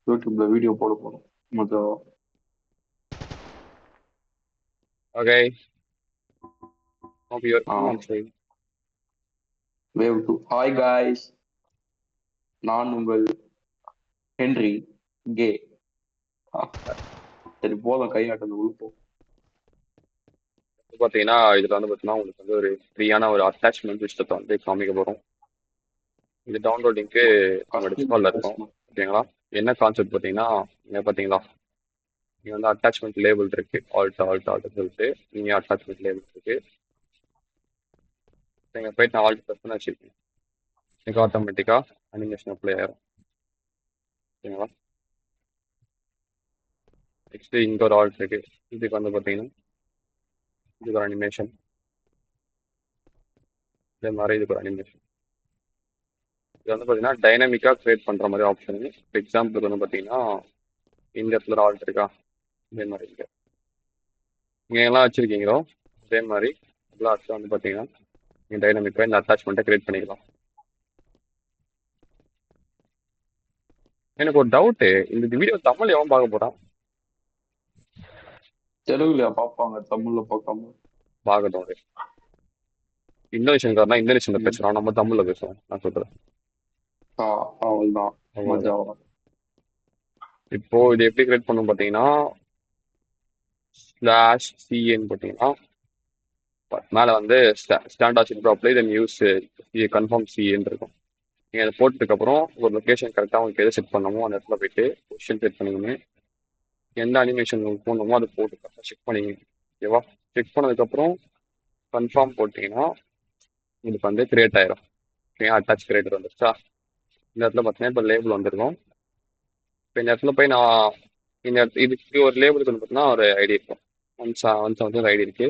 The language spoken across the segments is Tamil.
யூடியூப்ல வீடியோ போட போறோம் மொத்தம். Okay, hope you're on stream. Wave two. Hi guys, நான் உங்கள் ஹென்றி கே. சரி போதும், கையாட்டது உழுப்போம். பார்த்தீங்கன்னா இதுல வந்து பார்த்தீங்கன்னா உங்களுக்கு வந்து ஒரு ஃப்ரீயான ஒரு அட்டாச்மெண்ட் சிஸ்டத்தை வந்து காமிக்க போறோம். இது டவுன்லோடிங்க்கு நம்ம கஷ்டம் டிஸ்கார்ட்ல இருக்கோம். பேசணும். ஓகேங்களா? என்ன கான்செப்ட் பார்த்தீங்கன்னா இங்க பார்த்தீங்களா இங்க வந்து அட்டாச்மெண்ட் லேபிள் இருக்கு. ஆல்ட் சொல்லிட்டு நீங்க அட்டாச்மெண்ட் லேபிள் இருக்கு. நீங்க போயிட்டு நான் ஆல்ட் ப்ரெஸ் பண்ணி வச்சிருக்கேன். எனக்கு ஆட்டோமேட்டிக்கா அனிமேஷன் அப்ளை ஆயிரும். ஓகேங்களா? நெக்ஸ்ட் இங்க ஒரு ஆல்ட் இருக்கு. இதுக்கு வந்து பார்த்தீங்கன்னா இதுக்கு ஒரு அனிமேஷன், இதே மாதிரி இதுக்கு ஒரு அனிமேஷன். இது வந்து பார்த்தீங்கன்னா டைனமிக்கா கிரியேட் பண்ற மாதிரி ஆப்ஷன். இப்போ எக்ஸாம்பிளுக்கு வந்து பார்த்தீங்கன்னா இந்த இடத்துல ஒரு ஆல்ட் இருக்கா, இதே மாதிரி இருக்கு. நீங்க எல்லாம் வச்சிருக்கீங்களோ அதே மாதிரி எல்லா ஆப்ஷன் வந்து பார்த்தீங்கன்னா நீங்க டைனமிக்கா இந்த அட்டாச்மெண்ட்டை கிரியேட் பண்ணிக்கலாம். எனக்கு ஒரு டவுட், இந்த வீடியோ தமிழ் எவன் பார்க்க போறான்? தெலுங்குலயா பார்ப்பாங்க, தமிழ்ல பார்க்காம? பார்க்கட்டும். இந்தோனேஷன்காரனா இந்தோனேஷன்ல பேசுறான், நம்ம தமிழ்ல பேசுவோம். நான் சொல்றேன். அவள்தான் மஜா. அவ்வளவுதான். இப்போ இது எப்படி கிரியேட் பண்ணணும் பார்த்தீங்கன்னா ஸ்லாஷ் சிஏன்னு பார்த்தீங்கன்னா மேலே வந்து ஸ்டாண்ட் ஆச்சு ப்ராப்ளம் தென் யூஸ் கன்ஃபார்ம் சிஏன்னு இருக்கும். நீங்கள் அதை போட்டதுக்கப்புறம் ஒரு லொக்கேஷன் கரெக்டாக உங்களுக்கு எது செட் பண்ணணுமோ அந்த இடத்துல போயிட்டு பொசிஷன் செட் பண்ணிக்கணும். எந்த அனிமேஷன் உங்களுக்கு போடணுமோ அதை போட்டு கரெக்டாக செக் பண்ணிக்கணும். ஓகேவா? செக் பண்ணதுக்கப்புறம் கன்ஃபார்ம் போட்டிங்கன்னா உங்களுக்கு வந்து கிரியேட் ஆயிரும். ஓகே, அட்டாச் கிரியேட்டர் வந்துருச்சா? இந்த இடத்துல பார்த்தீங்கன்னா இப்போ லேபிள் வந்துருக்கும். இப்போ இந்த இடத்துல போய் நான் இதுக்கு ஒரு லேபிளுக்கு வந்து பார்த்தீங்கன்னா ஒரு ஐடி இருக்கும். ஒன் ஐடி இருக்கு.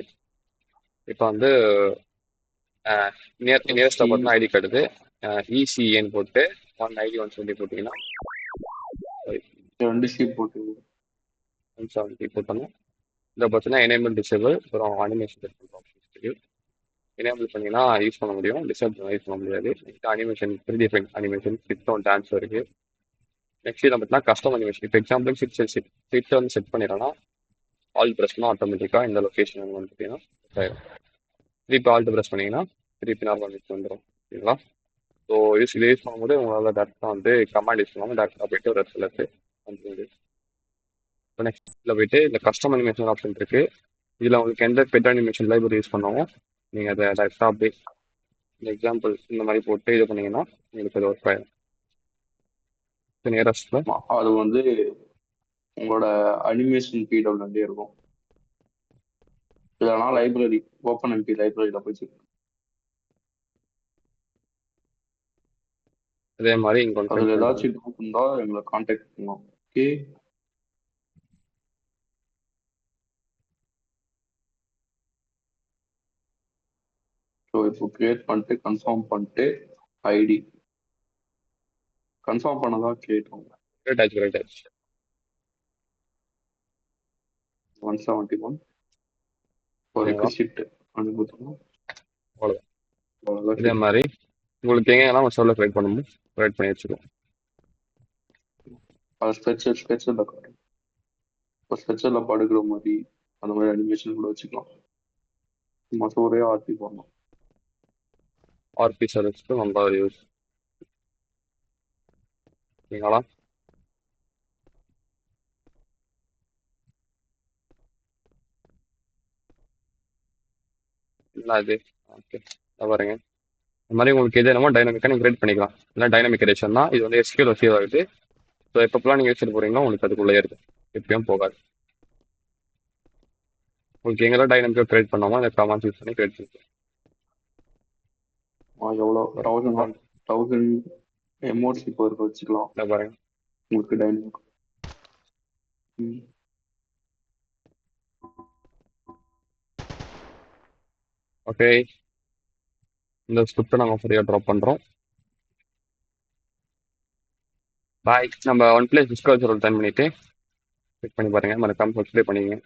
இப்போ வந்து நியரஸ்ட்ல சி பார்த்தீங்கன்னா ஐடி கார்டு இசிஏன்னு போட்டு ஒன் ஐடி 170 போட்டிங்கன்னா 2 சி போட்டு 170 போட்டோம்னா இதை பார்த்தீங்கன்னா எனேபிள் டிசேபிள் அப்புறம் அனிமேஷன் செட் பண்ணுற ஆப்ஷன்ஸ் இருக்கு. எனேபிள் பண்ணிங்கன்னா யூஸ் பண்ண முடியும், டிசேபிள் யூஸ் பண்ண முடியாது. Next animation predefine animation sit on dance இருக்கு. நெக்ஸ்ட் இதை பார்த்தீங்கன்னா கஸ்டம் அனிமேஷன். இப்போ எக்ஸாம்பிள் சிட் வந்து செட் பண்ணிடுறோன்னா ஆல் ப்ரெஸ் பண்ணால் ஆட்டோமேட்டிக்காக இந்த லொக்கேஷன் வந்து பார்த்தீங்கன்னா set ஆயிரும். திருப்பி ஆல்ட் ப்ரெஸ் பண்ணிங்கன்னா திருப்பி நார்மல் வந்துடும். ஓகேங்களா? ஸோ இதை யூஸ் பண்ணும்போது உங்களால் டேரெக்டாக வந்து கமாண்ட் யூஸ் பண்ணாமல் டேரெக்டாக போயிட்டு ஒரு இடத்துல வந்து இப்போ நெக்ஸ்ட்டில் போயிட்டு இந்த கஸ்டம் அனிமேஷன் ஆப்ஷன் இருக்குது. இதில் உங்களுக்கு எந்த பெட் அனிமேஷன் லைப்ரரி யூஸ் பண்ணாமோ நீங்கள் அதை டேரெக்டாக அப்படியே இந்த எக்ஸாம்பிள் இந்த மாதிரி போட்டு இது பண்ணீங்கன்னா உங்களுக்கு அது ஒர்க் ஆயிடும். நியரஸ்ட்டில் அது வந்து உங்களோட அனிமேஷன் பீரியட்லேருந்தே இருக்கும். இல்லைனா லைப்ரரி, ஓப்பன் எம்பி லைப்ரரியில் போய் செக். அதே மாதிரி இங்கே ஒன்று அதில் பண்ணுறாங்க. ஏதாச்சும் டவுட் இருந்தால் எங்களை காண்டாக்ட் பண்ணலாம். ஓகே, ஸோ இப்போ கிரியேட் பண்ணிட்டு கன்ஃபார்ம் பண்ணிட்டு ஐடி கன்ஃபார்ம் பண்ணதான் கிரியேட் ஆகும். கிரேட் ஆச்சு 171 ஒரு ஓகேங்களா? ஷிட் அனுபவம். அவ்வளோதான். இதே மாதிரி உங்களுக்கு எங்கெல்லாம் சொல்ல க்ரியேட் பண்ணணுமோ க்ரியேட் பண்ணி வச்சுக்கோம். அது ஸ்கெட்சில் காட்டும். இப்போ ஸ்கெட்சில் படுக்கிற மாதிரி அந்த மாதிரி அனிமேஷன் கூட வச்சுக்கலாம். மற்ற ஒரே ஆர்டி பண்ணலாம். ஆர்பி சர்வீஸ்க்கு ரொம்ப யூஸ். ஓகேங்களா? இல்லை அது ஓகே பாருங்க. இந்த மாதிரி உங்களுக்கு எது என்னமோ டைனமிக்காக நீங்கள் கிரியேட் பண்ணிக்கலாம். இல்லை டைனமிக் கிரியேஷன் தான் இது வந்து எஸ்கியூல சேவ் ஆகுது. ஸோ எப்பப்பெல்லாம் நீங்கள் வச்சுட்டு போகிறீங்களோ உங்களுக்கு அதுக்குள்ளே இருக்குது, எப்பயும் போகாது. உங்களுக்கு எங்கெல்லாம் டைனமிக்காக கிரியேட் பண்ணாமல் அந்த கமாண்ட்ஸ் யூஸ் பண்ணி கிரியேட் பண்ணிக்கலாம். எவ்வளோ 1000 எமோட்ஸ் இப்போ இருக்க வச்சுக்கலாம் இல்லை பாருங்க. உங்களுக்கு டைனமிக். ஓகே, இந்த ஸ்கிரிப்டை நாங்கள் ஃப்ரீயாக ட்ராப் பண்ணுறோம். பாய். நம்ம ஒன் பிளேஸ் டிஸ்கவர் டைம் பண்ணிவிட்டு செக் பண்ணி பாருங்கள், மறக்காமல் சப்ஸ்கிரைப் பண்ணிக்கங்க.